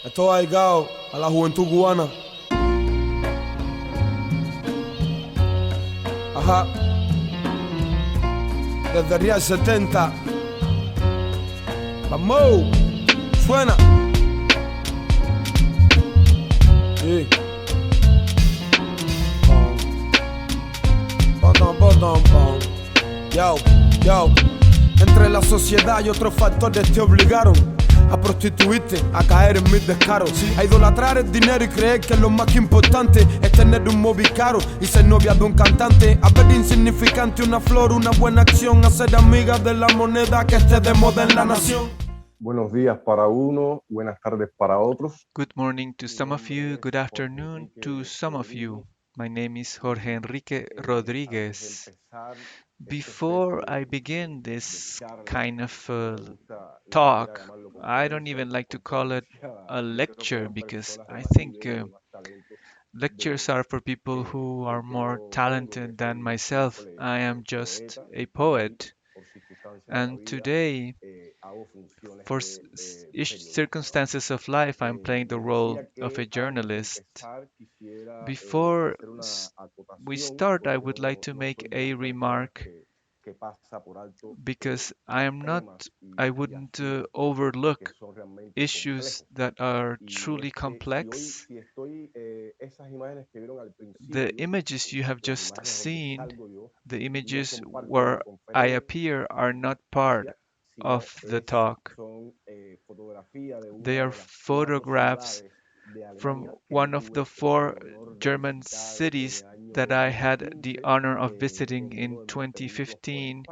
Esto va dedicado a la juventud cubana. Ajá. Desde Real 70. Vamos. Suena. Sí. Pom. Yo. Entre la sociedad y otros factores te obligaron a prostituirte, a caer en mis descaros, a idolatrar el dinero y creer que lo más que importante es tener un móvil caro y ser novia de un cantante, a ver insignificante una flor, una buena acción, a ser amiga de la moneda que esté de moda en la nación. Buenos días para uno, buenas tardes para otros. Good morning to some of you, good afternoon to some of you. My name is Jorge Enrique Rodríguez. Before I begin this kind of talk, I don't even like to call it a lecture because I think lectures are for people who are more talented than myself. I am just a poet. And today, for circumstances of life, I'm playing the role of a journalist. Before we start, I would like to make a remark because I wouldn't overlook issues that are truly complex. The images you have just seen, the images where I appear, are not part of the talk. They are photographs from one of the 4 German cities that I had the honor of visiting in 2015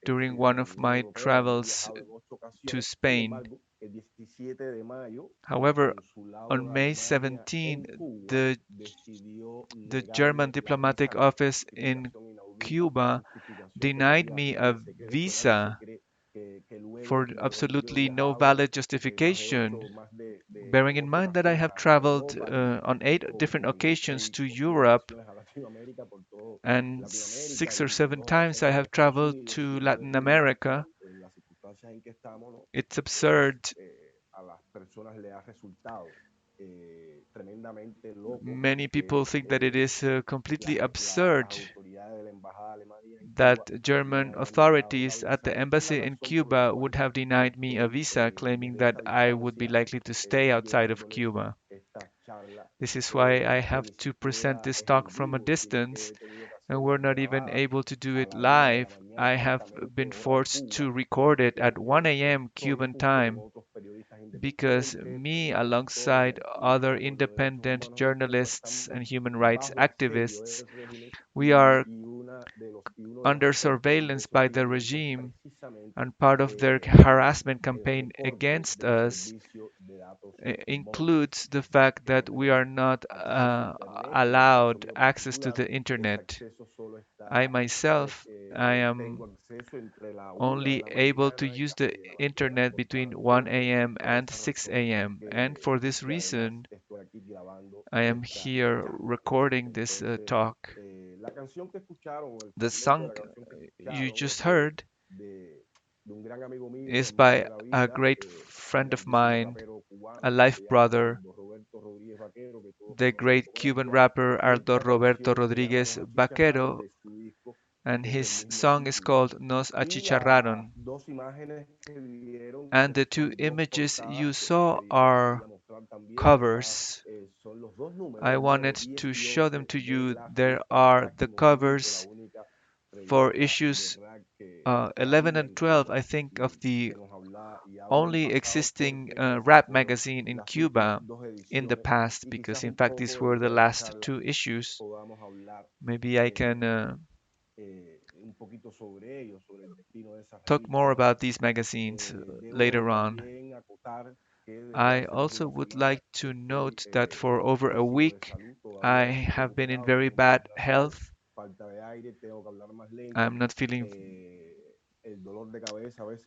during one of my travels to Spain. However, on May 17, the German diplomatic office in Cuba denied me a visa for absolutely no valid justification. Bearing in mind that I have traveled on 8 different occasions to Europe, and 6 or 7 times I have traveled to Latin America, it's absurd. Many people think that it is completely absurd that German authorities at the embassy in Cuba would have denied me a visa, claiming that I would be likely to stay outside of Cuba. This is why I have to present this talk from a distance, and we're not even able to do it live. I have been forced to record it at 1 a.m. Cuban time because me, alongside other independent journalists and human rights activists, we are under surveillance by the regime, and part of their harassment campaign against us includes the fact that we are not allowed access to the internet. I myself, I am only able to use the internet between 1 a.m. and 6 a.m. And for this reason, I am here recording this talk. The song you just heard is by a great friend of mine, a life brother, the great Cuban rapper Aldo Roberto Rodríguez Vaquero, and his song is called Nos Achicharraron. And the two images you saw are covers. I wanted to show them to you. There are the covers for issues 11 and 12, I think, of the only existing rap magazine in Cuba in the past, because in fact these were the last two issues. Maybe I can talk more about these magazines later on. I also would like to note that for over a week I have been in very bad health. I'm not feeling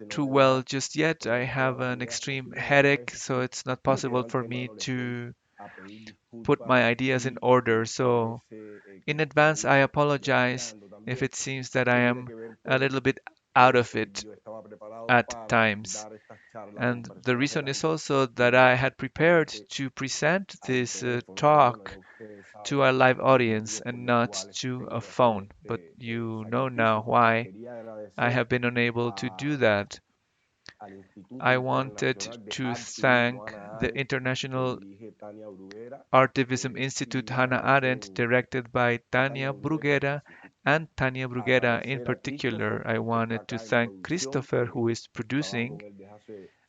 too well just yet. I have an extreme headache, so it's not possible for me to put my ideas in order. So, in advance, I apologize if it seems that I am a little bit out of it at times. And the reason is also that I had prepared to present this talk to a live audience and not to a phone. But you know now why I have been unable to do that. I wanted to thank the International Artivism Institute Hannah Arendt, directed by Tania Bruguera, and Tania Bruguera in particular. I wanted to thank Christopher, who is producing.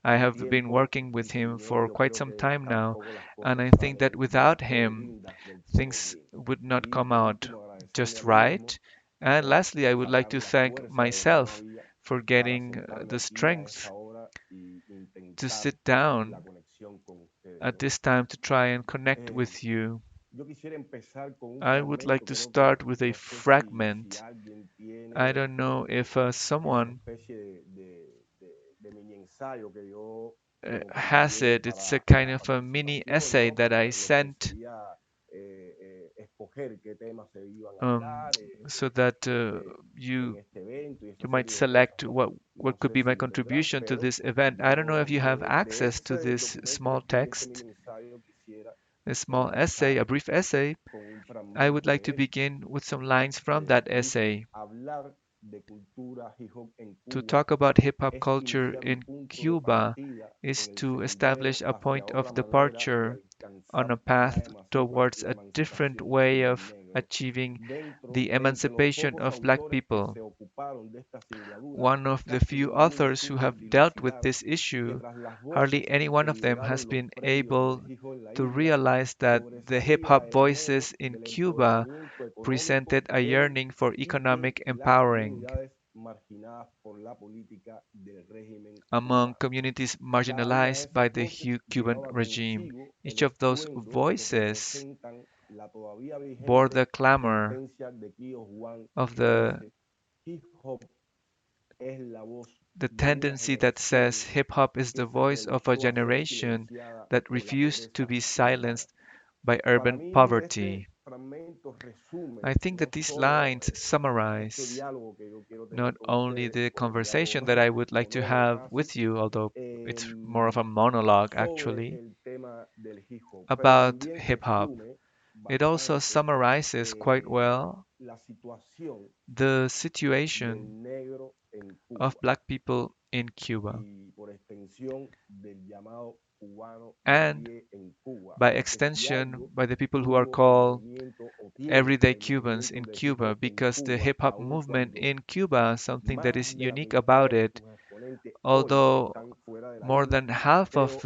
I have been working with him for quite some time now, and I think that without him, things would not come out just right. And lastly, I would like to thank myself for getting the strength to sit down at this time to try and connect with you. I would like to start with a fragment. I don't know if someone has it. It's a kind of a mini essay that I sent um, so that you might select what could be my contribution to this event. I don't know if you have access to this small text, a small essay, a brief essay. I would like to begin with some lines from that essay. To talk about hip hop culture in Cuba is to establish a point of departure on a path towards a different way of achieving the emancipation of black people. One of the few authors who have dealt with this issue, hardly any one of them has been able to realize that the hip hop voices in Cuba presented a yearning for economic empowering among communities marginalized by the Cuban regime. Each of those voices bore the clamor of the tendency that says hip hop is the voice of a generation that refused to be silenced by urban poverty. I think that these lines summarize not only the conversation that I would like to have with you, although it's more of a monologue actually, about hip hop. It also summarizes quite well the situation of black people in Cuba and by extension by the people who are called everyday Cubans in Cuba, because the hip hop movement in Cuba, something that is unique about it, although more than half of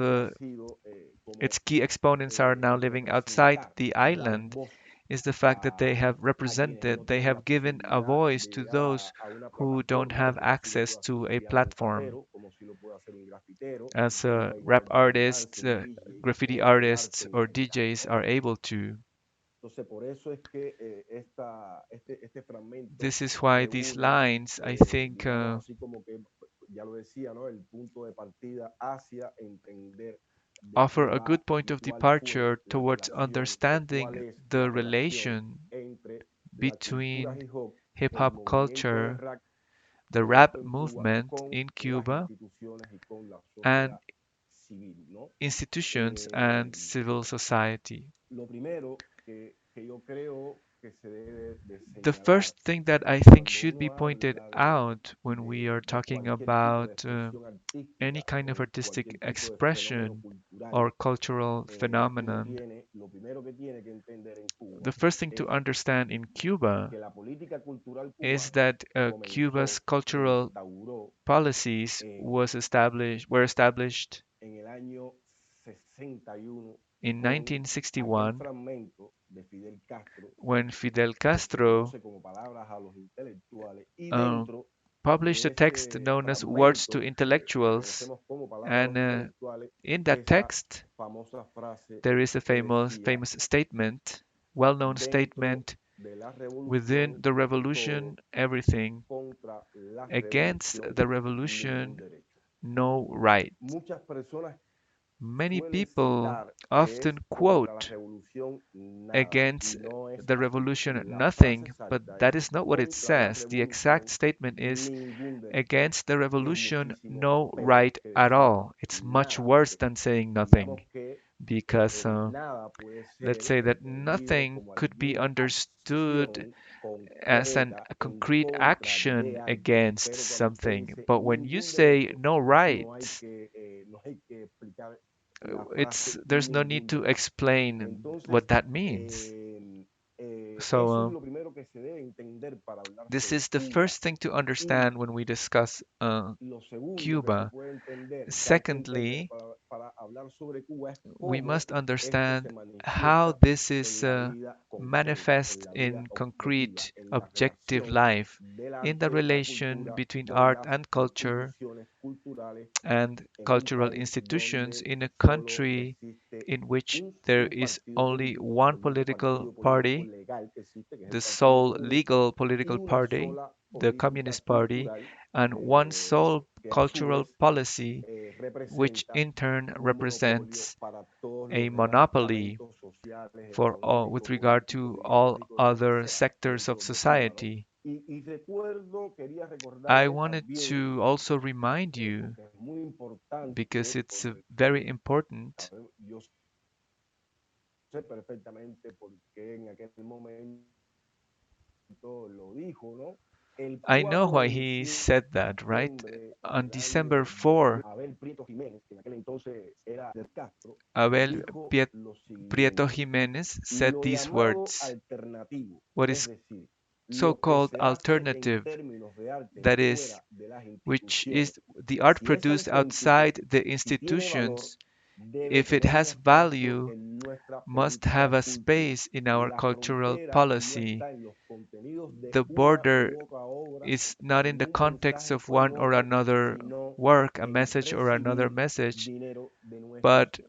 its key exponents are now living outside the island, is the fact that they have given a voice to those who don't have access to a platform. As rap artists, graffiti artists, or DJs are able to. This is why these lines, I think, offer a good point of departure towards understanding the relation between hip hop culture, the rap movement in Cuba, and institutions and civil society. The first thing that I think should be pointed out when we are talking about any kind of artistic expression or cultural phenomenon, the first thing to understand in Cuba is that Cuba's cultural policies were established in 1961 when Fidel Castro uh, published a text known as Words to Intellectuals, and in that text there is a famous statement, well-known statement: within the revolution, everything; against the revolution, no right. Many people often quote against the revolution nothing, but that is not what it says. The exact statement is against the revolution, no right at all. It's much worse than saying nothing, because let's say that nothing could be understood as a concrete action against something. But when you say no rights, it's there's no need to explain what that means. So this is the first thing to understand when we discuss Cuba. Secondly, we must understand how this is manifest in concrete, objective life in the relation between art and culture and cultural institutions in a country in which there is only one political party, the sole legal political party, the Communist Party, and one sole cultural policy, which in turn represents a monopoly for all with regard to all other sectors of society. I wanted to also remind you, because it's very important. I know why he said that, right? On December 4, Abel Prieto Jimenez said these words: what is so-called alternative, that is, which is the art produced outside the institutions, if it has value, must have a space in our cultural policy. The border is not in the context of one or another work, a message or another message, but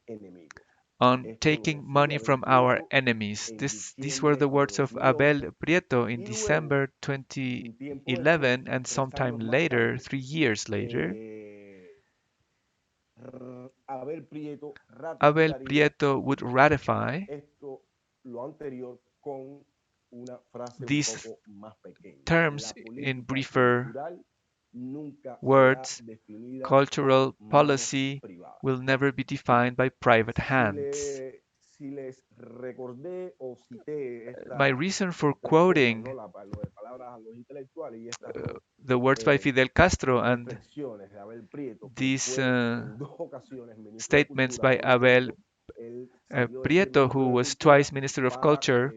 on taking money from our enemies. These were the words of Abel Prieto in December 2011, and sometime later, 3 years later, Abel Prieto would ratify these terms in briefer words: cultural policy will never be defined by private hands. My reason for quoting the words by Fidel Castro and these statements by Abel Prieto, who was twice Minister of Culture.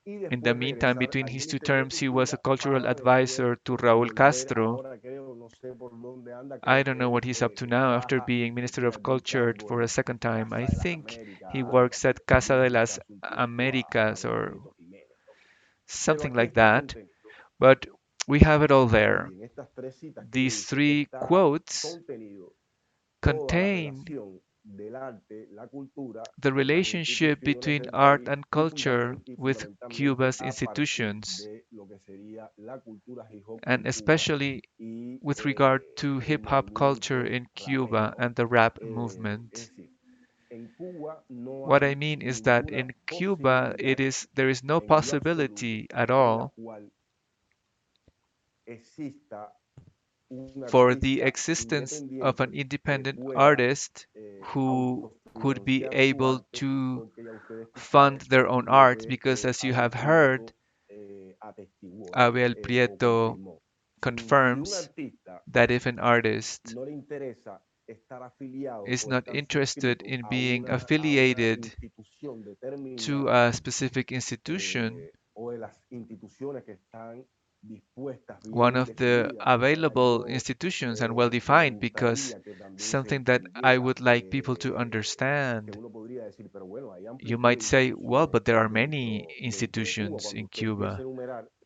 In the meantime, between his two terms, he was a cultural advisor to Raúl Castro. I don't know what he's up to now after being Minister of Culture for a second time. I think he works at Casa de las Américas or something like that. But we have it all there. These three quotes contain the relationship between art and culture with Cuba's institutions, and especially with regard to hip hop culture in Cuba and the rap movement. What I mean is that in Cuba, there is no possibility at all for the existence of an independent artist who could be able to fund their own art, because as you have heard, Abel Prieto confirms that if an artist is not interested in being affiliated to a specific institution, one of the available institutions and well defined, because something that I would like people to understand. You might say, well, but there are many institutions in Cuba.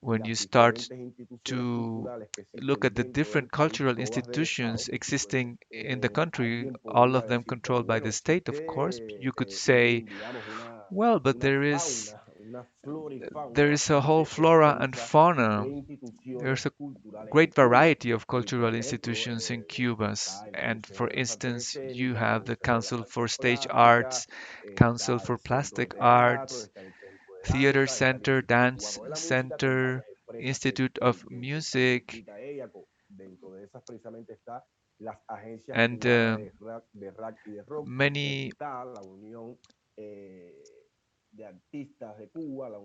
When you start to look at the different cultural institutions existing in the country, all of them controlled by the state, of course, you could say, well, but there is a whole flora and fauna. There's a great variety of cultural institutions in Cuba. And for instance, you have the Council for Stage Arts, Council for Plastic Arts, Theater Center, Dance Center, Institute of Music, and many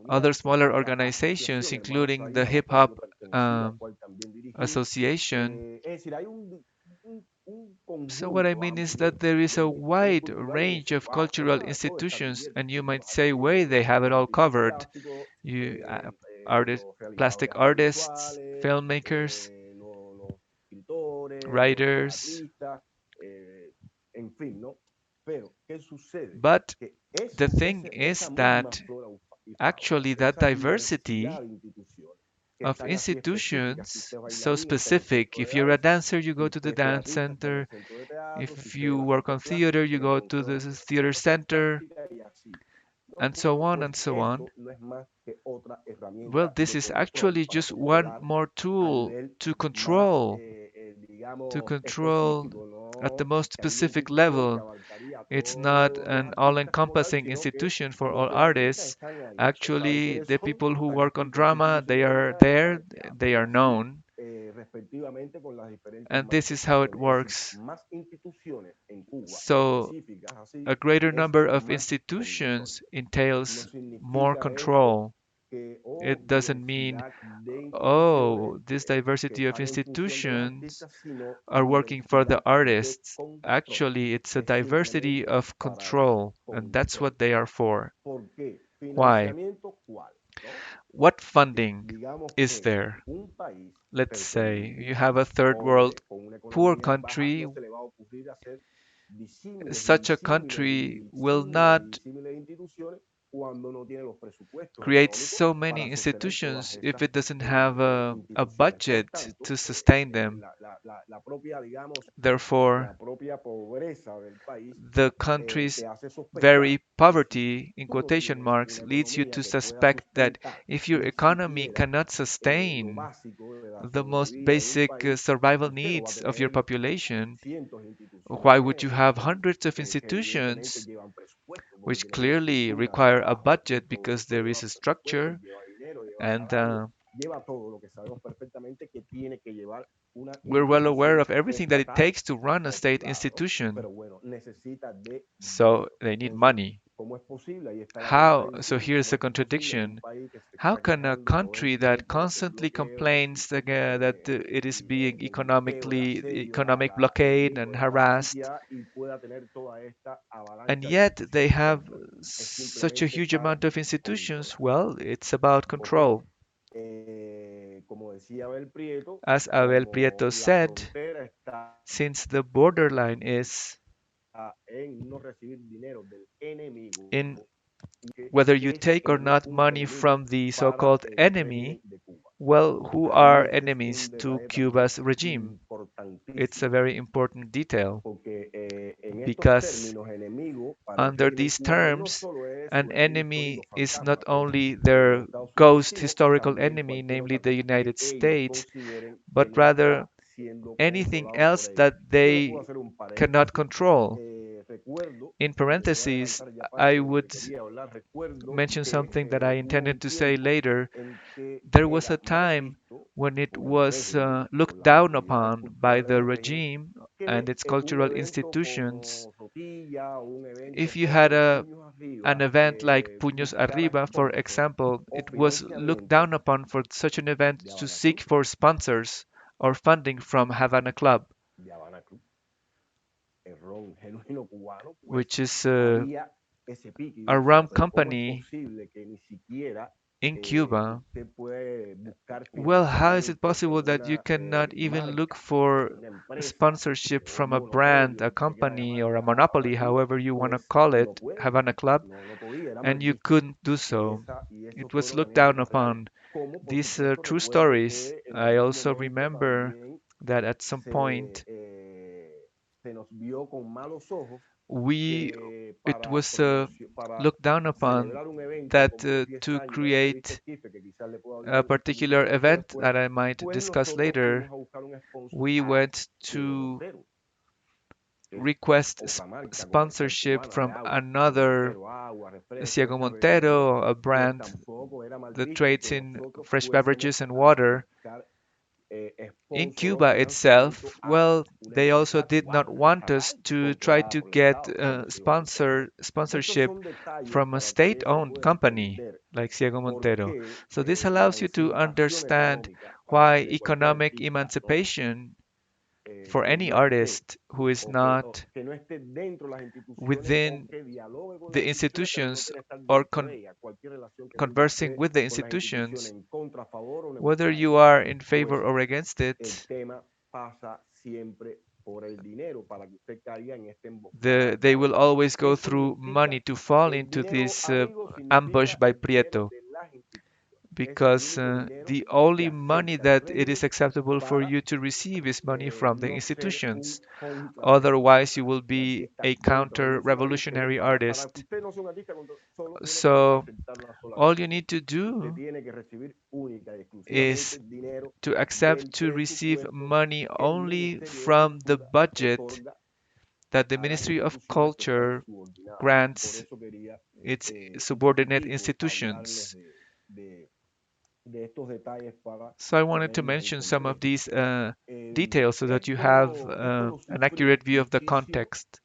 other smaller organizations, including the Hip Hop um, Association. So what I mean is that there is a wide range of cultural institutions, and you might say, "Wait, they have it all covered." You artists, plastic artists, filmmakers, writers. But the thing is that actually that diversity of institutions so specific. If you're a dancer, you go to the dance center. If you work on theater, you go to the theater center, and so on and so on. Well, this is actually just one more tool to control at the most specific level. It's not an all-encompassing institution for all artists. Actually, the people who work on drama, they are there, they are known, and this is how it works. So, a greater number of institutions entails more control. It doesn't mean, oh, this diversity of institutions are working for the artists. Actually, it's a diversity of control, and that's what they are for. Why? What funding is there? Let's say you have a third world poor country. Such a country will not create so many institutions if it doesn't have a budget to sustain them. Therefore, the country's very poverty, in quotation marks, leads you to suspect that if your economy cannot sustain the most basic survival needs of your population, why would you have hundreds of institutions which clearly require a budget because there is a structure and we're well aware of everything that it takes to run a state institution. So they need money. How? So here's a contradiction. How can a country that constantly complains that it is being economic blockade and harassed, and yet they have such a huge amount of institutions? Well, it's about control. As Abel Prieto said, since the borderline is in whether you take or not money from the so-called enemy, well, who are enemies to Cuba's regime? It's a very important detail because under these terms, an enemy is not only their ghost historical enemy, namely the United States, but rather anything else that they cannot control. In parentheses, I would mention something that I intended to say later. There was a time when it was looked down upon by the regime and its cultural institutions. If you had an event like Puños Arriba, for example, it was looked down upon for such an event to seek for sponsors or funding from Havana Club, which is a rum company in Cuba. Well, how is it possible that you cannot even look for sponsorship from a brand, a company, or a monopoly, however you want to call it, Havana Club, and you couldn't do so? It was looked down upon. These true stories. I also remember that at some point we it was looked down upon that to create a particular event that I might discuss later, we went to request sponsorship from another Ciego Montero, a brand that trades in fresh beverages and water. In Cuba itself, well, they also did not want us to try to get sponsorship from a state-owned company like Ciego Montero. So this allows you to understand why economic emancipation for any artist who is not within the institutions or conversing with the institutions, whether you are in favor or against it, they will always go through money to fall into this ambush by Prieto, because the only money that it is acceptable for you to receive is money from the institutions. Otherwise, you will be a counter-revolutionary artist. So all you need to do is to accept to receive money only from the budget that the Ministry of Culture grants its subordinate institutions. So I wanted to mention some of these details so that you have an accurate view of the context.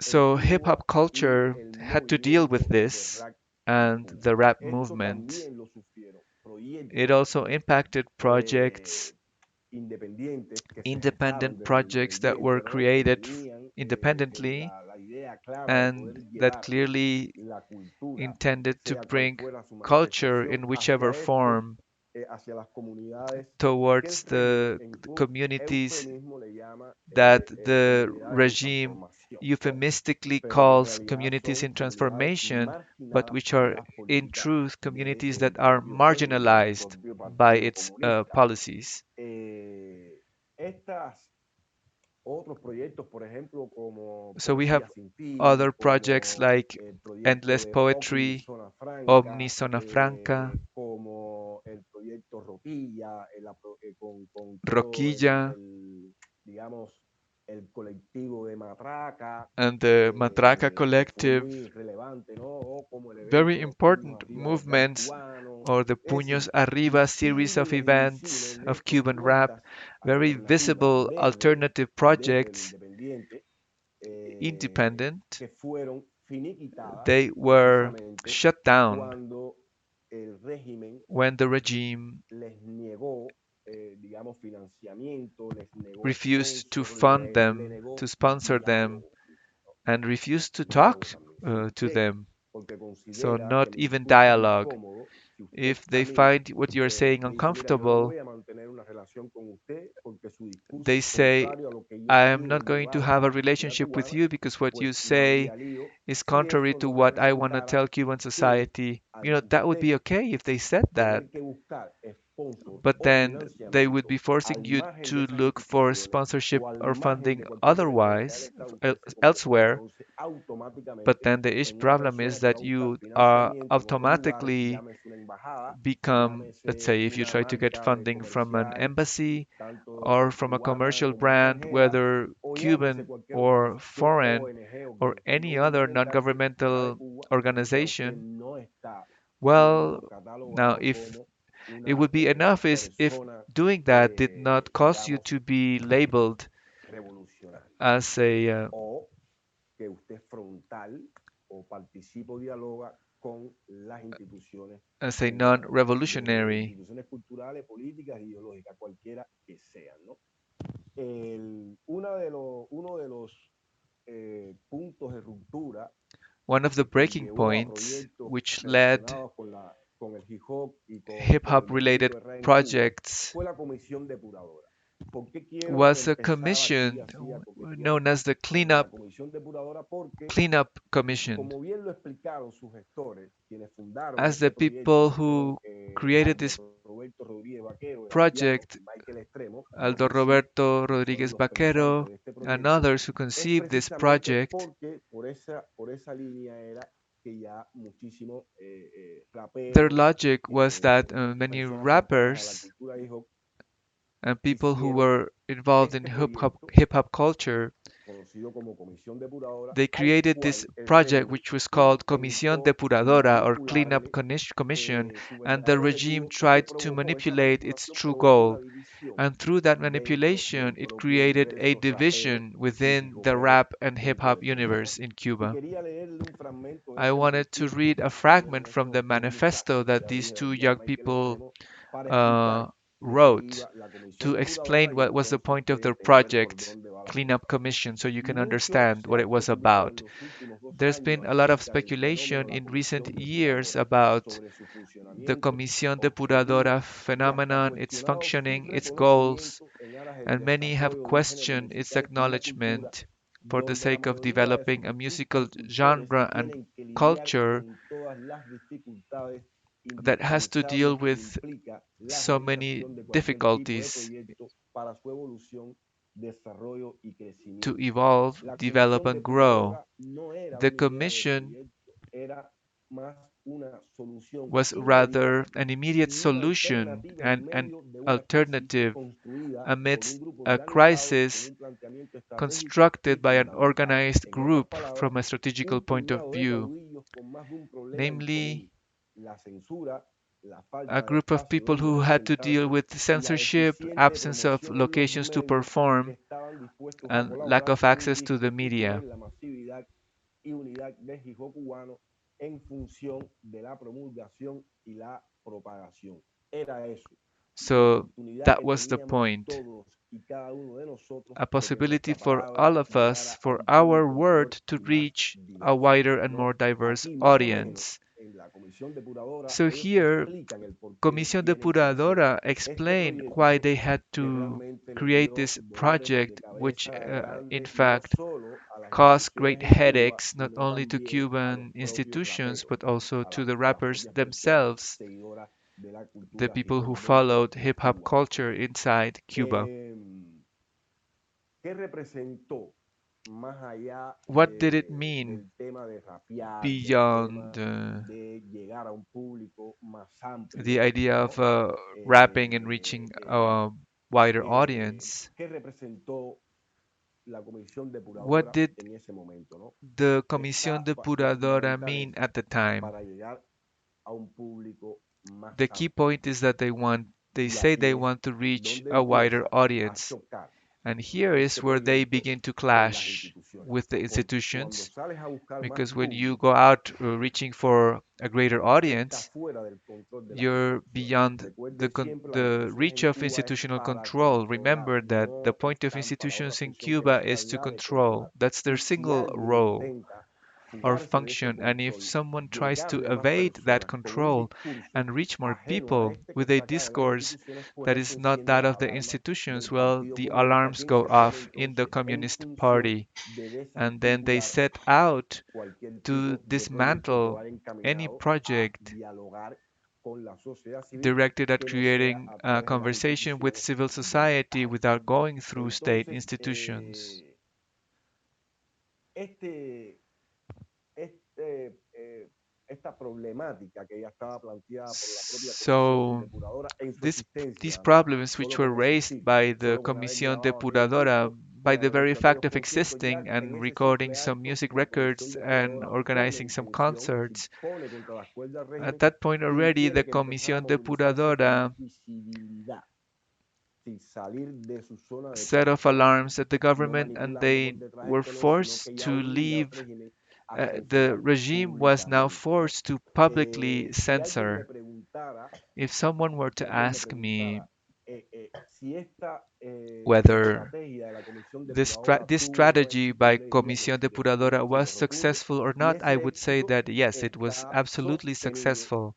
So hip hop culture had to deal with this and the rap movement. It also impacted projects, independent projects that were created independently and that clearly intended to bring culture in whichever form towards the communities that the regime euphemistically calls communities in transformation, but which are in truth communities that are marginalized by its policies. So we have other projects like Endless Poetry, Omni Zona Franca, Roquilla, and the Matraca Collective. Very important movements, or the Puños Arriba series of events of Cuban rap, very visible alternative projects, independent. They were shut down when the regime refused to fund them, to sponsor them, and refused to talk to them. So, not even dialogue. If they find what you're saying uncomfortable, they say, I am not going to have a relationship with you because what you say is contrary to what I want to tell Cuban society. That would be okay if they said that. but then they would be forcing you to look for sponsorship or funding otherwise, elsewhere. But then the each problem is that you are automatically become, let's say, if you try to get funding from an embassy or from a commercial brand, whether Cuban or foreign or any other non-governmental organization, well, now if it would be enough is if doing that did not cause you to be labeled as a non-revolutionary. One of the breaking points which led hip hop related projects was a commission known as the cleanup commission. As the people who created this project, Aldo Roberto Rodríguez Vaquero, and others who conceived this project, their logic was that many rappers and people who were involved in hip hop culture, they created this project which was called Comisión Depuradora or Cleanup Commission, and the regime tried to manipulate its true goal. And through that manipulation, it created a division within the rap and hip hop universe in Cuba. I wanted to read a fragment from the manifesto that these two young people uh, wrote to explain what was the point of their project, Cleanup Commission, so you can understand what it was about. There's been a lot of speculation in recent years about the Comisión Depuradora phenomenon, its functioning, its goals, and many have questioned its acknowledgement for the sake of developing a musical genre and culture that has to deal with so many difficulties to evolve, develop, and grow. The Commission was rather an immediate solution and an alternative amidst a crisis constructed by an organized group from a strategical point of view, namely a group of people who had to deal with censorship, absence of locations to perform, and lack of access to the media. So that was the point. A possibility for all of us, for our word to reach a wider and more diverse audience. So here, Comisión Depuradora explained why they had to create this project, which in fact caused great headaches not only to Cuban institutions but also to the rappers themselves, the people who followed hip hop culture inside Cuba. What did it mean beyond the idea of rapping and reaching a wider audience? What did the Comisión Depuradora mean at the time? The key point is that they say they want to reach a wider audience. And here is where they begin to clash with the institutions, because when you go out reaching for a greater audience, you're beyond the reach of institutional control. Remember that the point of institutions in Cuba is to control. That's their single role or function. And if someone tries to evade that control and reach more people with a discourse that is not that of the institutions, well, the alarms go off in the Communist Party. And then they set out to dismantle any project directed at creating a conversation with civil society without going through state institutions. So this, these problems which were raised by the Comisión Depuradora by the very fact of existing and recording some music records and organizing some concerts, at that point already the Comisión Depuradora set off alarms at the government and they were forced to leave. The regime was now forced to publicly censor. If someone were to ask me whether this strategy by Comisión Depuradora was successful or not, I would say that yes, it was absolutely successful.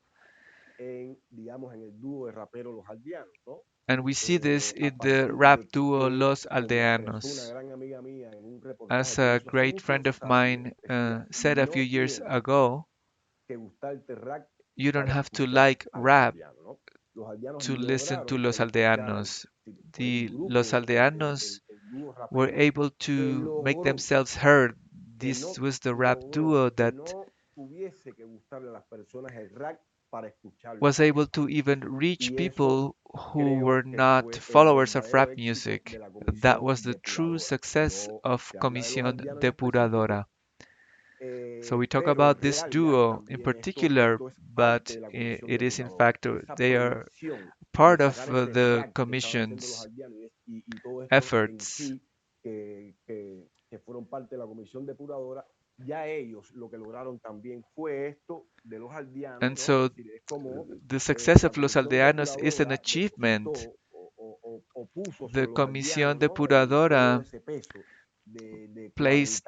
And we see this in the rap duo Los Aldeanos. As a great friend of mine said a few years ago, you don't have to like rap to listen to Los Aldeanos. The Los Aldeanos were able to make themselves heard. This was the rap duo that was able to even reach people who were not followers of rap music. That was the true success of Comisión Depuradora. So we talk about this duo in particular, but it is in fact they are part of the commission's efforts. And so the success of Los Aldeanos is an achievement. The Comisión Depuradora placed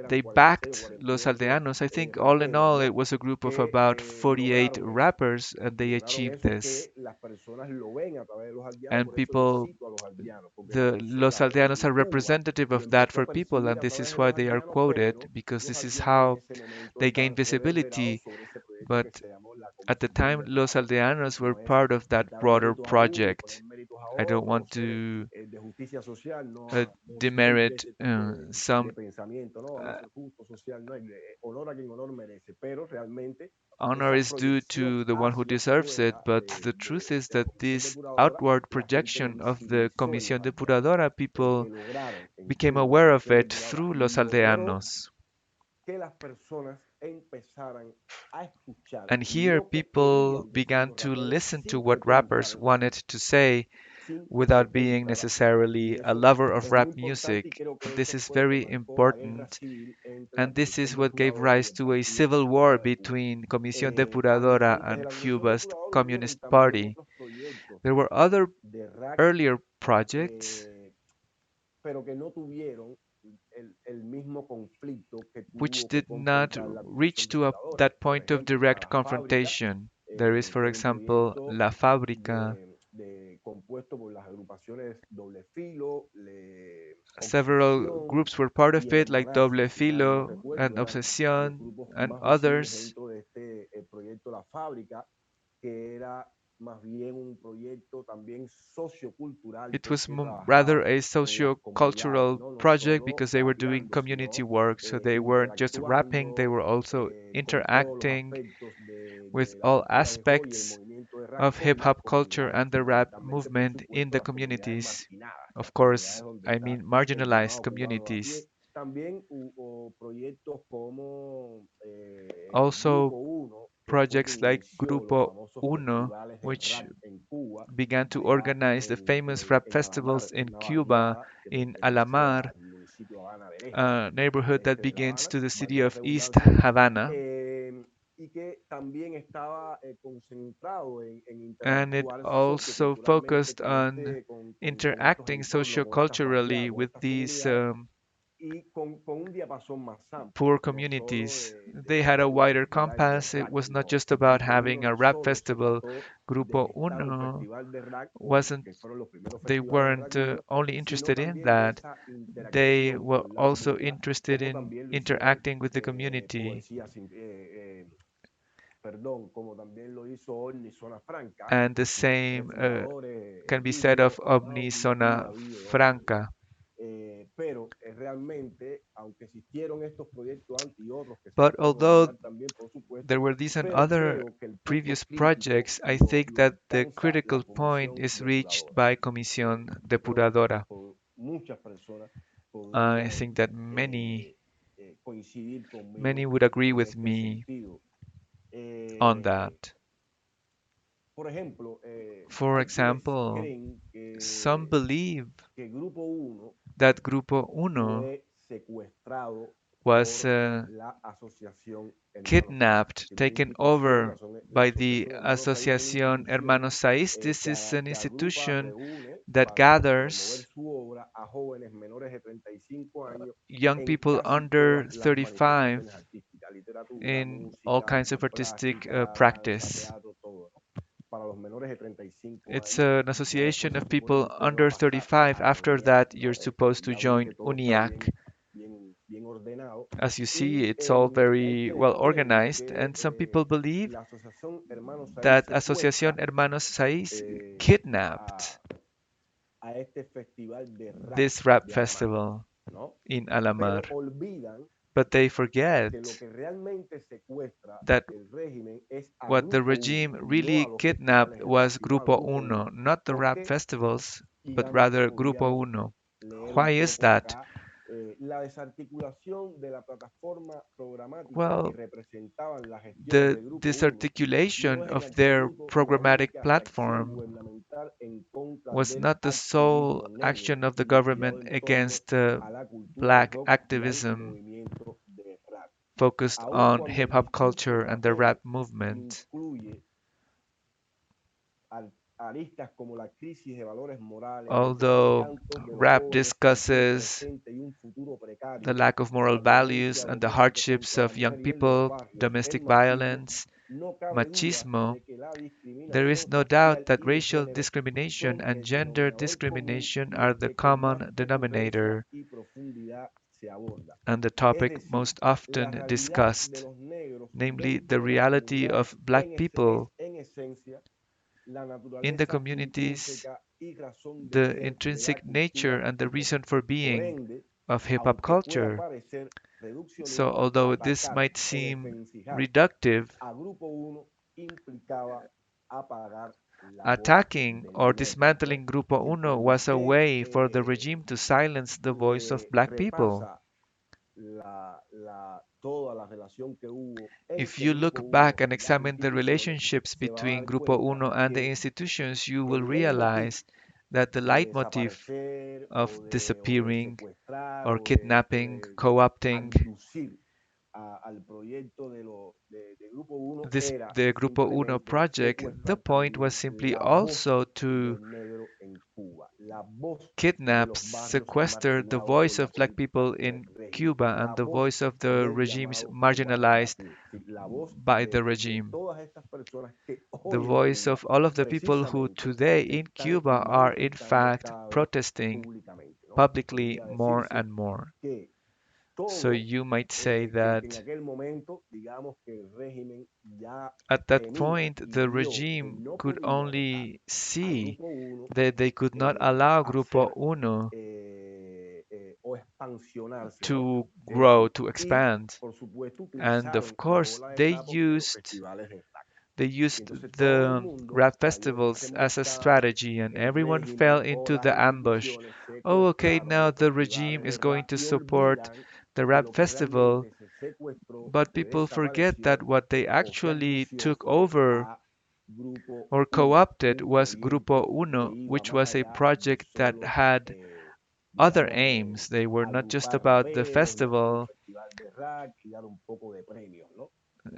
they backed Los Aldeanos. I think all in all it was a group of about 48 rappers and they achieved this. And people, the Los Aldeanos are representative of that for people, and this is why they are quoted, because this is how they gain visibility. But at the time, Los Aldeanos were part of that broader project. I don't want to demerit some honor is due to the one who deserves it, but the truth is that this outward projection of the Comisión Depuradora, people became aware of it through Los Aldeanos. And here people began to listen to what rappers wanted to say without being necessarily a lover of rap music. This is very important, and this is what gave rise to a civil war between Comisión Depuradora and Cuba's Communist Party. There were other earlier projects which did not reach to that point of direct confrontation. There is, for example, La Fábrica. Several groups were part of it, like Doble Filo and Obsesión and others. It was rather a socio-cultural project because they were doing community work, so they weren't just rapping, they were also interacting with all aspects of hip hop culture and the rap movement in the communities. Of course, I mean marginalized communities. Also, projects like Grupo Uno, which began to organize the famous rap festivals in Cuba, in Alamar, a neighborhood that begins to the city of East Havana. And it also focused on interacting socioculturally with these poor communities. They had a wider compass. It was not just about having a rap festival. Grupo Uno wasn't, they weren't only interested in that, they were also interested in interacting with the community. And the same can be said of Omni Zona Franca. But although there were these and other previous projects, I think that the critical point is reached by Comisión Depuradora. I think that many would agree with me on that. For example, some believe that Grupo Uno was kidnapped, taken over by the Asociación Hermanos Saiz. This is an institution that gathers young people under 35 in all kinds of artistic practice. It's an association of people under 35. After that, you're supposed to join UNIAC. As you see, it's all very well organized, and some people believe that Asociación Hermanos Saiz kidnapped this rap festival in Alamar. But they forget that what the regime really kidnapped was Grupo Uno, not the rap festivals, but rather Grupo Uno. Why is that? Well, the disarticulation of their programmatic platform was not the sole action of the government against black activism focused on hip hop culture and the rap movement. Although rap discusses the lack of moral values and the hardships of young people, domestic violence, machismo, there is no doubt that racial discrimination and gender discrimination are the common denominator and the topic most often discussed, namely the reality of black people in the communities, the intrinsic nature and the reason for being of hip hop culture. So, although this might seem reductive, attacking or dismantling Grupo Uno was a way for the regime to silence the voice of black people. If you look back and examine the relationships between Grupo Uno and the institutions, you will realize that the leitmotif of disappearing or kidnapping, co-opting the Grupo Uno project, the point was simply also to kidnap, sequester the voice of black people in Cuba and the voice of the regimes marginalized by the regime. The voice of all of the people who today in Cuba are in fact protesting publicly more and more. So you might say that at that point the regime could only see that they could not allow Grupo Uno to grow, to expand. And of course, they used the rap festivals as a strategy, and everyone fell into the ambush. Oh, okay, now the regime is going to support the rap festival, but people forget that what they actually took over or co-opted was Grupo Uno, which was a project that had other aims. They were not just about the festival.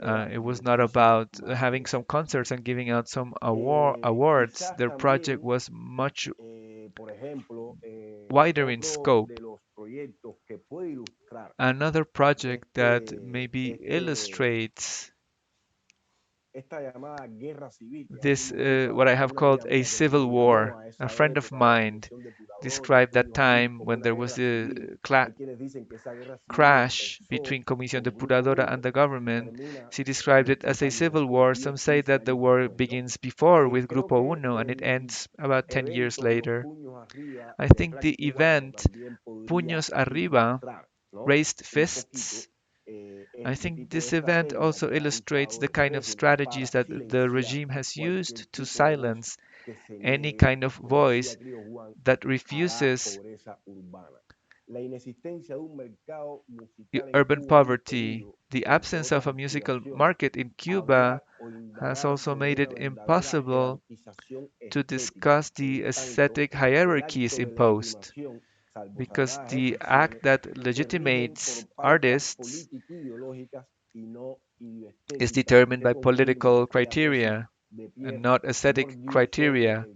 It was not about having some concerts and giving out some awards. Their project was much wider in scope. Another project that maybe illustrates this what I have called a civil war. A friend of mine described that time when there was the crash between Comisión Depuradora and the government. She described it as a civil war. Some say that the war begins before with Grupo Uno and it ends about 10 years later. I think the event Puños Arriba, raised fists, I think this event also illustrates the kind of strategies that the regime has used to silence any kind of voice that refuses urban poverty. The absence of a musical market in Cuba has also made it impossible to discuss the aesthetic hierarchies imposed, because the act that legitimates artists is determined by political criteria and not aesthetic criteria.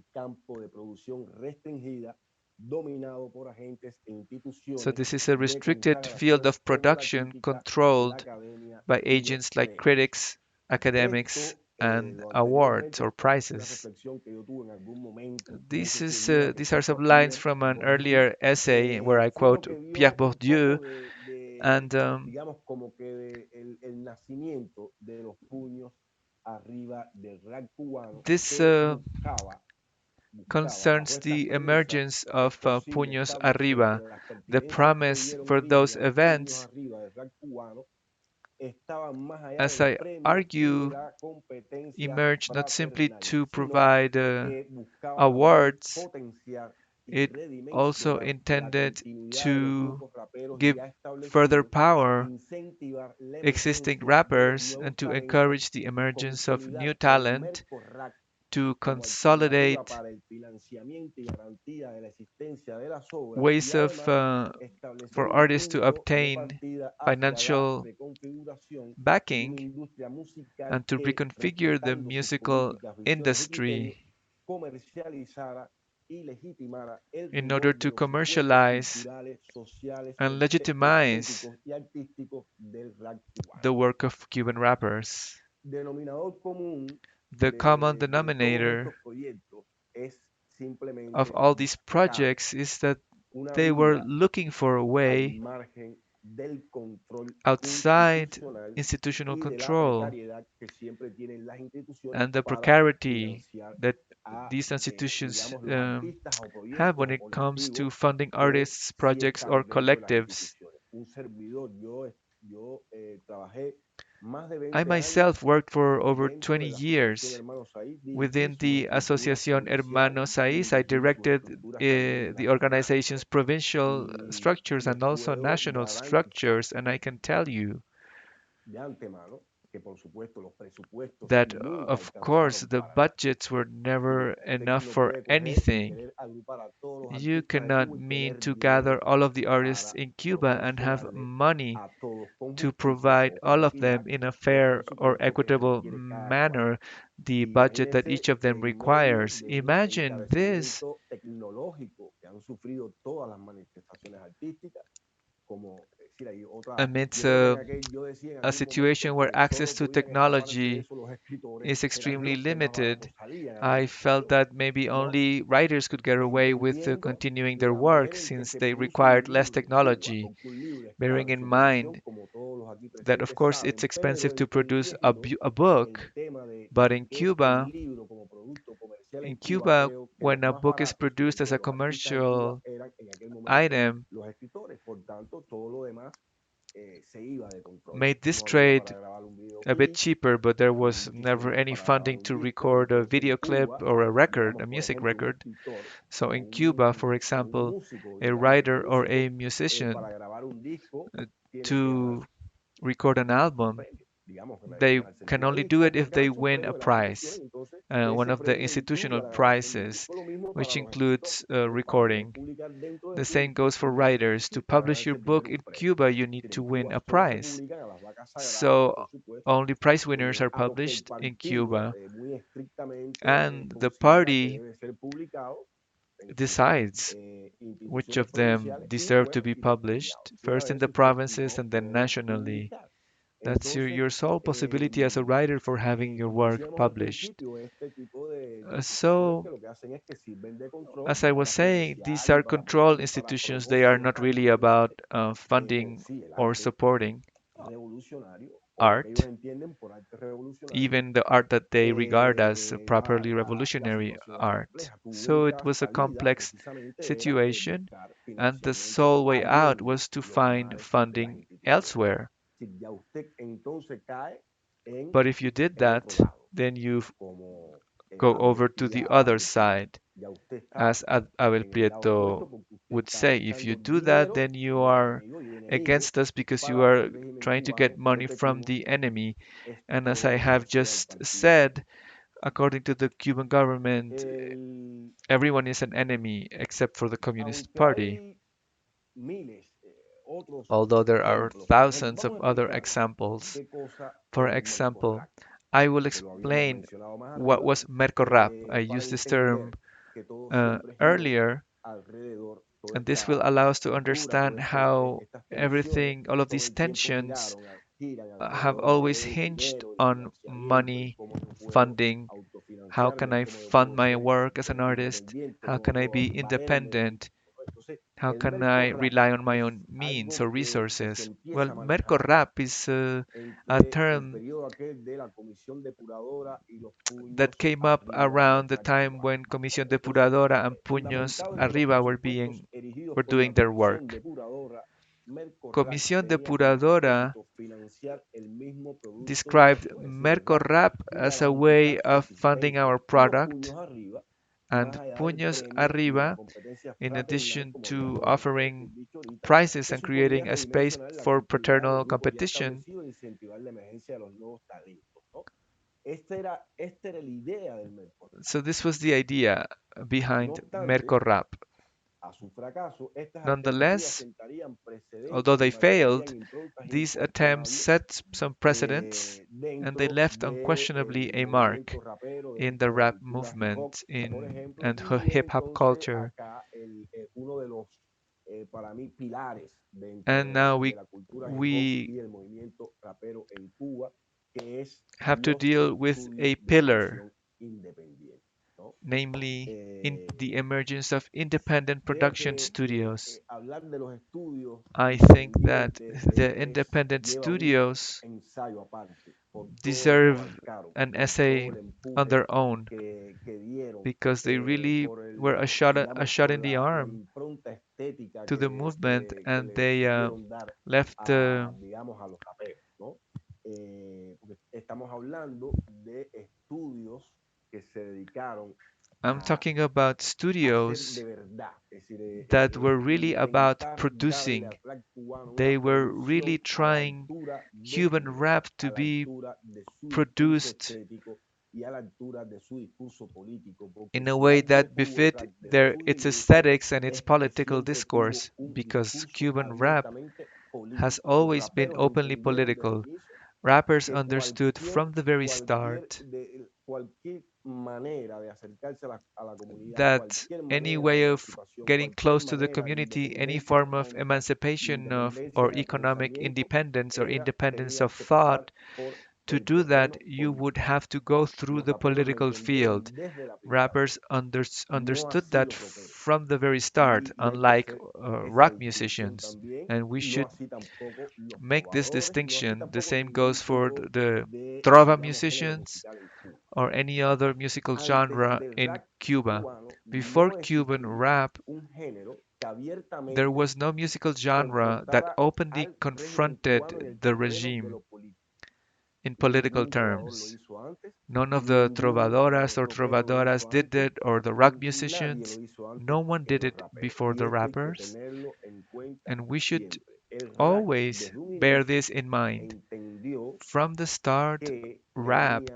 So this is a restricted field of production controlled by agents like critics, academics, and awards or prizes. These are some lines from an earlier essay where I quote Pierre Bourdieu, and this concerns the emergence of Puños Arriba, the promise for those events, as I argue, emerged not simply to provide awards, it also intended to give further power existing rappers and to encourage the emergence of new talent, to consolidate ways of for artists to obtain financial backing and to reconfigure the musical industry in order to commercialize and legitimize the work of Cuban rappers. The common denominator of all these projects is that they were looking for a way outside institutional control and the precarity that these institutions have when it comes to funding artists, projects, or collectives. I myself worked for over 20 years within the Asociación Hermanos Saiz. I directed the organization's provincial structures and also national structures, and I can tell you that, of course, the budgets were never enough for anything. You cannot mean to gather all of the artists in Cuba and have money to provide all of them in a fair or equitable manner the budget that each of them requires. Imagine this amidst a situation where access to technology is extremely limited. I felt that maybe only writers could get away with continuing their work since they required less technology, bearing in mind that, of course, it's expensive to produce a book, but in Cuba, when a book is produced as a commercial item, made this trade a bit cheaper, but there was never any funding to record a video clip or a record, a music record. So in Cuba, for example, a writer or a musician to record an album, they can only do it if they win a prize, one of the institutional prizes, which includes recording. The same goes for writers. To publish your book in Cuba, you need to win a prize. So only prize winners are published in Cuba, and the party decides which of them deserve to be published, first in the provinces and then nationally. That's your sole possibility as a writer for having your work published. So, as I was saying, these are control institutions. They are not really about funding or supporting art, even the art that they regard as properly revolutionary art. So it was a complex situation, and the sole way out was to find funding elsewhere. But if you did that, then you go over to the other side. As Abel Prieto would say, if you do that, then you are against us because you are trying to get money from the enemy. And as I have just said, according to the Cuban government, everyone is an enemy except for the Communist Party, although there are thousands of other examples. For example, I will explain what was Mercorap. I used this term earlier, and this will allow us to understand how everything, all of these tensions, have always hinged on money, funding. How can I fund my work as an artist? How can I be independent? How can I rely on my own means or resources? Well, Mercorap is a term that came up around the time when Comisión Depuradora and Puños Arriba were doing their work. Comisión Depuradora described Mercorap as a way of funding our product, and Puños Arriba, in addition to offering prizes and creating a space for fraternal competition. So this was the idea behind Mercorap. Nonetheless, although they failed, these attempts set some precedents and they left unquestionably a mark in the rap movement and hip hop culture. And now we have to deal with a pillar, namely in the emergence of independent production studios. I think that the independent studios deserve an essay on their own because they really were a shot in the arm to the movement, and they left. I'm talking about studios that were really about producing. They were really trying Cuban rap to be produced in a way that befit its aesthetics and its political discourse, because Cuban rap has always been openly political. Rappers understood from the very start that any way of getting close to the community, any form of emancipation of or economic independence or independence of thought, to do that, you would have to go through the political field. Rappers understood that from the very start, unlike rock musicians. And we should make this distinction. The same goes for the trova musicians or any other musical genre in Cuba. Before Cuban rap, there was no musical genre that openly confronted the regime in political terms. None of the trovadoras or trovadoras did it, or the rock musicians. No one did it before the rappers. And we should always bear this in mind. From the start, rap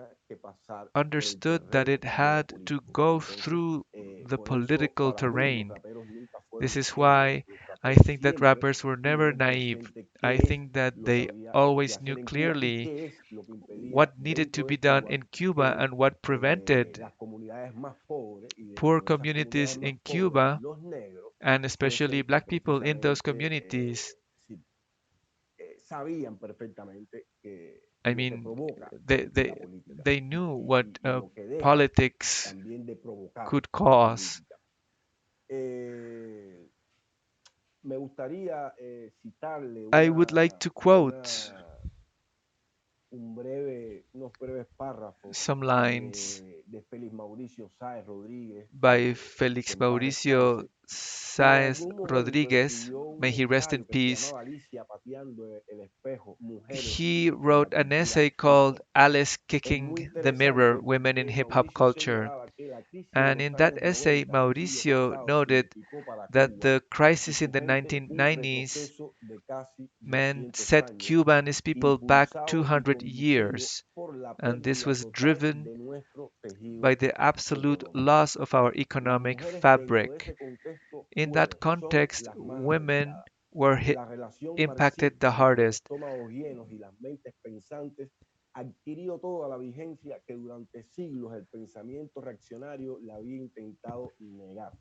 understood that it had to go through the political terrain. This is why I think that rappers were never naive. I think that they always knew clearly what needed to be done in Cuba and what prevented poor communities in Cuba, and especially black people in those communities, sabían perfectamente I lo que mean, provoca they they la política they knew what y lo que deja politics también de provocar could la cause. política. Eh, Me gustaría citarle I would like to quote unos breves párrafos some lines de Félix Mauricio Sáez Rodríguez, by que Felix en paz Mauricio descanse, quien en Sáez algún momento Rodríguez, escribió un may he rest in ensayo que se peace. llamaba Alicia pateando el espejo, mujeres He en la wrote an cultura essay hip called hop. Alice Es muy Kicking the Mirror, interesante Women in que Hip Hop Mauricio Culture. señalaba que la crisis de And los in that años essay, 90 del siglo Mauricio pasado noted significó para that Cuba the y crisis in su the gente un 1990s retroceso de casi meant 200 set años, Cuba and its people back impulsado y 200 conducido years. por la And this pérdida was total driven de nuestro by tejido the absolute económico. loss of our Las economic mujeres dentro de fabric. ese contexto In that fueron, son context, las más women afectadas. were La relación impacted the marxista entre los hardest. estómagos llenos y las mentes pensantes adquirió toda la vigencia que durante siglos el pensamiento reaccionario le había intentado negar.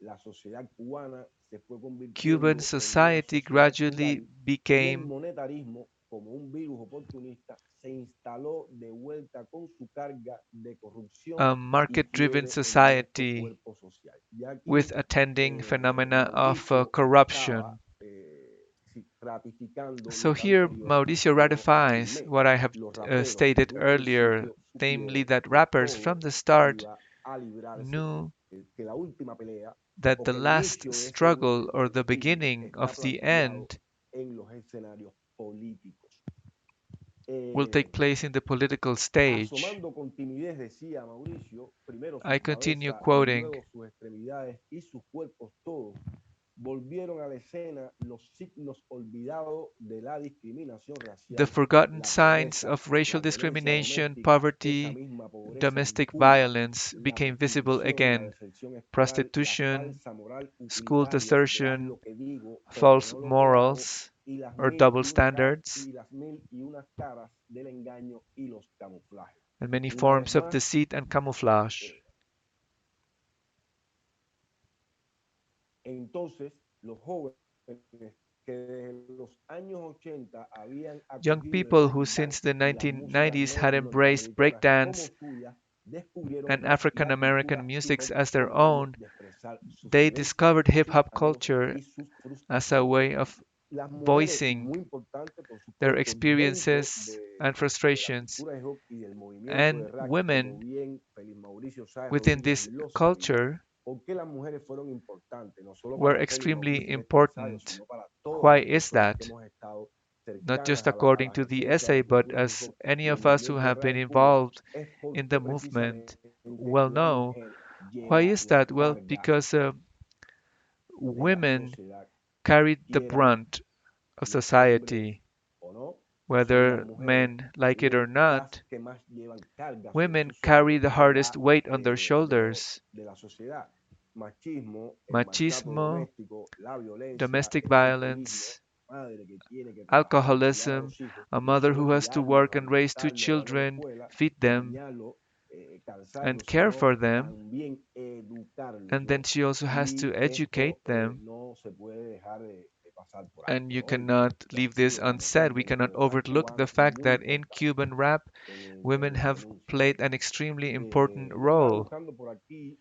La sociedad cubana se fue Cuban convirtiendo en una society sociedad gradually frugal y el became monetarismo, como un virus oportunista, se instaló de vuelta con su carga de corrupción a y market-driven quiebre en nuestro society cuerpo social. Y aquí with attending phenomena of Mauricio estaba corruption. sí, ratificando So lo que here anteriormente Mauricio yo ratifies afirmé. what I have Los raperos stated desde un earlier, principio namely supieron that que rappers from todo the start iba a librarse, knew que la última pelea that o the que el last inicio de ese struggle último or the conflicto beginning está of the planteado end en los escenarios políticos. will take place in the political stage. Asomando con timidez, decía Mauricio, primero I su continue cabeza y quoting. luego sus extremidades y sus cuerpos todos, volvieron a la escena los signos olvidados de la discriminación The racial, forgotten la signs pobreza, of racial la violencia discrimination, doméstica, esa poverty, misma pobreza en domestic Cuba, violence la became visible prostitución, la again. deserción escolar, la Prostitution, falsa moral school utilitaria de haz desertion, lo que digo porque false no lo que hago morals, y las or mil double y una cara, standards, y las mil y unas caras del engaño y los camuflajes. and many Una vez forms of más, deceit and camouflage. entonces los jóvenes que desde los años 80 habían Young acogido el people who breakdance since the y las músicas 1990s had embraced norteamericanas como breakdance suyas, descubrieron and el rap y African la cultura American hip musics hop as their como medio own, de expresar sus they vivencias, discovered hip sus hop anhelos culture y sus as a frustraciones. way of Las mujeres, voicing muy importante por their supuesto, dentro experiences and de la frustrations. cultura hip hop y del movimiento de And rap, como women bien Félix Mauricio Sáez within Rodríguez this lo sabía, culture ¿por qué las mujeres fueron importantes? No solo were para Félix extremely Mauricio en este ensayo, important. sino para todas Why las is personas que that? hemos estado Not cercanas just a according la to the esencia de essay, la but cultura hip as hop any y el of us who movimiento de have rap been en Cuba, involved es in porque the movement precisamente well la know. mujer Why lleva is la that? Well, carga because de la women sociedad, carried the quieran brunt of los hombres society, o no, son las whether mujeres men like it or las not. que más llevan carga sobre Women sus carry hombros the hardest la, weight on their shoulders. de la sociedad. Machismo, el maltrato Machismo, doméstico, la violencia, domestic el alcoholismo, violence, madre que tiene que trabajar, criar a alcoholism, los hijos a y mother solo who has to criarlos, work and raise two alimentarlos, llevarlos a la children, escuela, feed them, bañarlos, and calzarlos, care sino for them, también educarlos, and then ¿no? she also has to Y educate esto them. no se puede dejar de pasar por And alto, you ¿no? Y cannot esto ha leave this sido, como unsaid. We siempre, cannot dentro del rap overlook the cubano fact muy that in importante Cuban rap, en women la have denuncia. played an extremely important Yo estaba role. buscando por aquí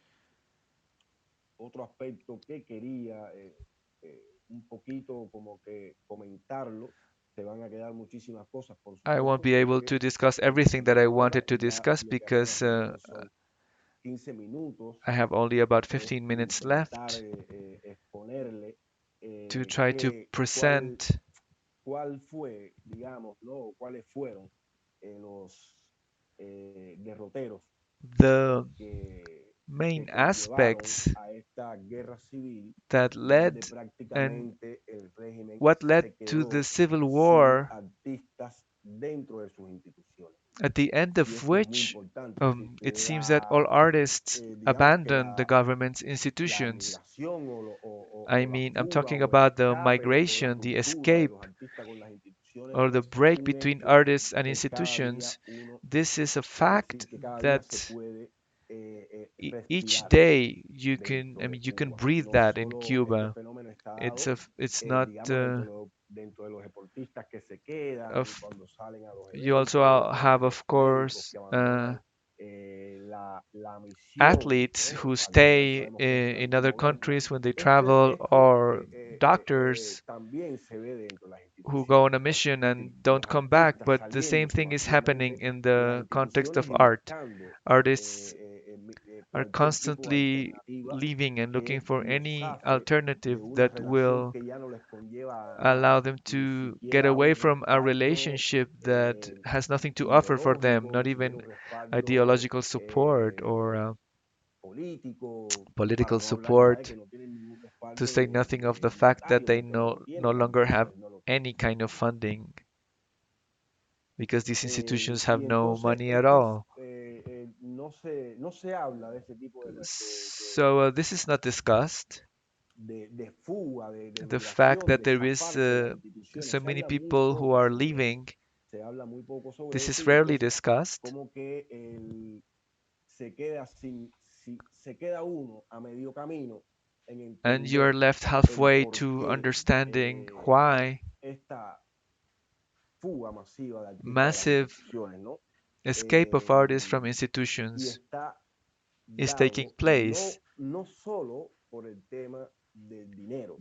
otro aspecto que quería un poquito como que comentarlo. Se van a quedar muchísimas cosas, por I won't supuesto, be able porque to discuss everything that I ahora wanted to ya discuss lo que apenas because me quedan son 15 minutos I have only about de 15 minutes intentar left exponerle to try to cuál, present cuál fue, digamos, ¿no? Cuáles fueron los derroteros the que main conllevaron aspects a esta guerra civil, that donde led and prácticamente el régimen what led se to the quedó civil sin war, artistas dentro de sus instituciones. at the end Y of esto es muy which importante. Es decir, it seems that all artists digamos que abandoned the government's la institutions. migración I o la mean, I'm fuga talking o el about the escape o la migration, the ruptura de los escape, artistas con las instituciones or the es break un between hecho artists and que cada día institutions. uno, This is a en fin, fact que cada día se that puede each respirar day you can, dentro I de mean, you can Cuba. breathe No that in solo este Cuba. fenómeno está It's dado, it's not digamos, dentro de los deportistas que se of you also have, of course, athletes who stay in other countries when they travel, or doctors who go on a mission and don't come back. But the same thing is happening in the context of art. Artists are constantly leaving and looking for any alternative that will allow them to get away from a relationship that has nothing to offer for them, not even ideological support or political support, to say nothing of the fact that they no longer have any kind of funding because these institutions have no money at all. So this is not discussed. The fact that there is so many people who are leaving, this is rarely discussed. And you are left halfway to understanding why massive escape of artists from institutions is taking place.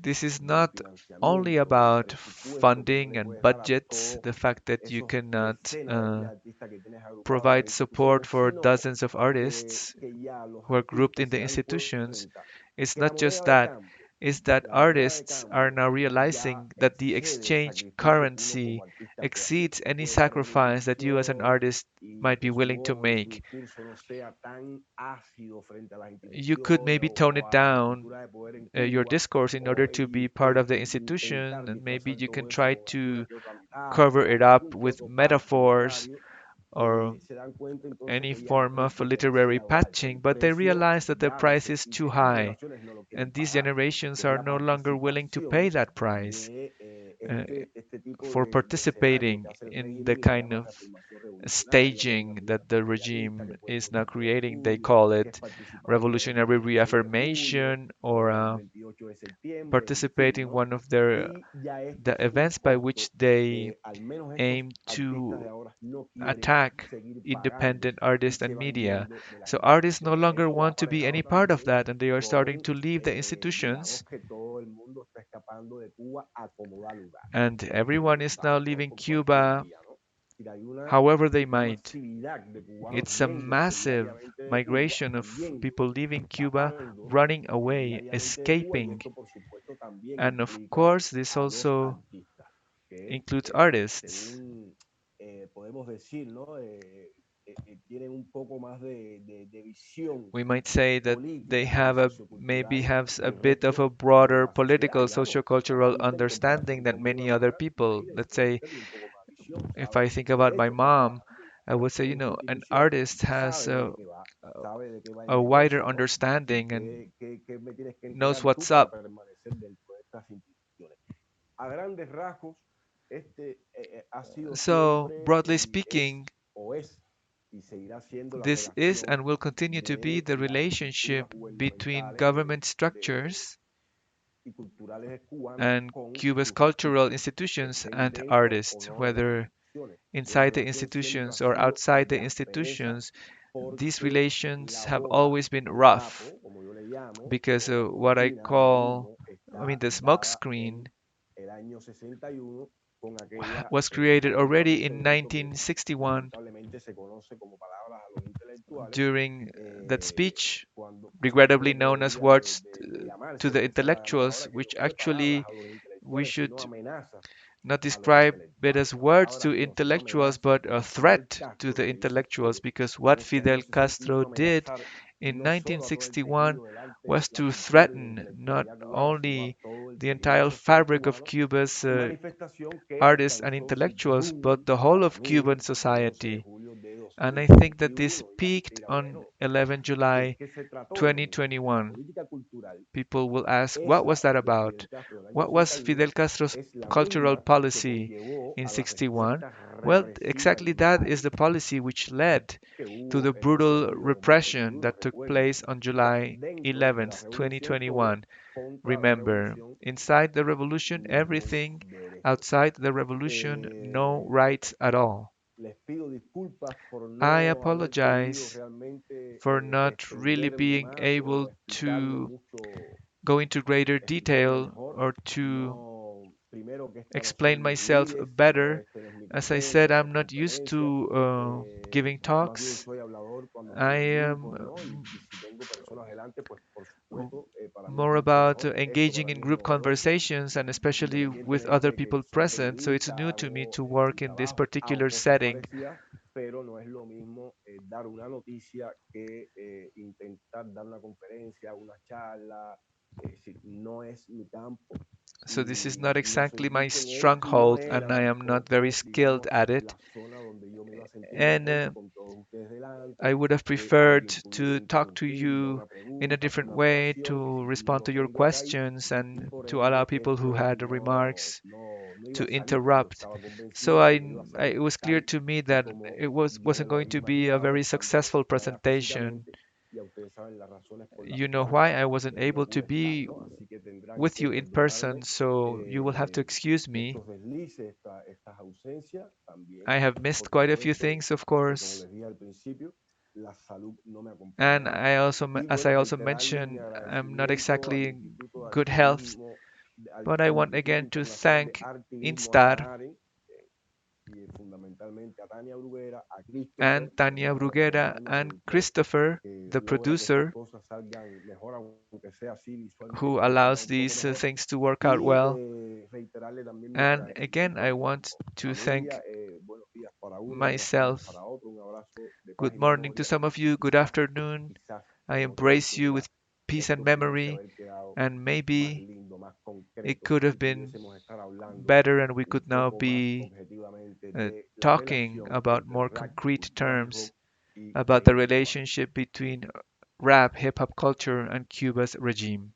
This is not only about funding and budgets, the fact that you cannot provide support for dozens of artists who are grouped in the institutions. It's not just that, it's that artists are now realizing that the exchange currency exceeds any sacrifice that you as an artist might be willing to make. You could maybe tone it down, your discourse, in order to be part of the institution, and maybe you can try to cover it up with metaphors or any form of literary patching, but they realize that the price is too high, and these generations are no longer willing to pay that price uh, for participating in the kind of staging that the regime is now creating. They call it revolutionary reaffirmation, or participate in one of the events by which they aim to attack independent artists and media. So artists no longer want to be any part of that, and they are starting to leave the institutions, and everyone is now leaving Cuba however they might. It's a massive migration of people leaving Cuba, running away, escaping. And of course, this also includes artists. We might say that they have maybe have a bit of a broader political, sociocultural understanding than many other people. Let's say, if I think about my mom, I would say, an artist has a wider understanding and knows what's up. So, broadly speaking, this is and will continue to be the relationship between government structures and Cuba's cultural institutions and artists, whether inside the institutions or outside the institutions. These relations have always been rough because what the smokescreen was created already in 1961 during that speech, regrettably known as Words to the Intellectuals, which actually we should not describe it as words to intellectuals, but a threat to the intellectuals, because what Fidel Castro did in 1961 was to threaten not only the entire fabric of Cuba's artists and intellectuals, but the whole of Cuban society. And I think that this peaked on 11 July 2021. People will ask, what was that about? What was Fidel Castro's cultural policy in 61? Well, exactly that is the policy which led to the brutal repression that took place on July 11th, 2021. Remember, inside the revolution, everything. Outside the revolution, no rights at all. I apologize for not really being able to go into greater detail or to explain myself better. As I said, I'm not used to giving talks. I am more about engaging in group conversations and especially with other people present. So it's new to me to work in this particular setting. Pero no es lo mismo dar una noticia que intentar dar una conferencia, una charla. No es mi campo So this is not y no soy exactly my ni él stronghold, ni and era I am not very tampoco, skilled digamos, at it. la zona donde yo me iba a sentir And mejor con todos ustedes I delante, would have que preferred alguien to pudiese talk to interrumpirme, you una in a pregunta, different una way, aclaración, y to si respond no to your tengo que ahí, questions y and por to allow ende people who had remarks no iba to a salir. Yo interrupt. estaba So convencido de que no iba a it salir was clear tal to me y that como it yo me wasn't lo going había to be a imaginado very estando successful allá presentation. físicamente, y ustedes saben las razones por las You know cuales why I wasn't no able to pude estar, be ¿no? Así que tendrán with que you in person, perdonarme so you will have to excuse me. estos deslices, estas ausencias también. I have missed Por quite a few supuesto, things, of como course. les dije al principio, la salud no me And acompañaba. I also, Y as bueno, I also reiterarles mi mentioned, I'm not agradecimiento al exactly in Instituto de good health, Artivismo, but I al want Instituto again to Internacional de thank Artivismo de INSTAR ANAREN, y fundamentalmente a Tania Bruguera, a and Christopher, Tania nuestro Bruguera hermano and productor, Christopher, que the logra que estas producer, cosas salgan mejor, aunque sea así who visualmente, se vea allows un poco these mejor. things to work out Y well. reiterarle también mi And again, agradecimiento a I mi want equipo. to Familia, thank buenos días para uno, buenas tardes myself. para otro, un abrazo de paz Good y morning to memoria some of y you, good afternoon. quizás I en otra embrace you oportunidad with peace and esto pudiese memory, haber quedado and más maybe lindo, más it concreto could y have been pudiésemos estar hablando better and we un could now poco más be objetivamente de la talking relación about entre el more rap, concrete cultura hip terms hop y about the régimen cubano. relationship between rap, hip hop culture, and Cuba's regime.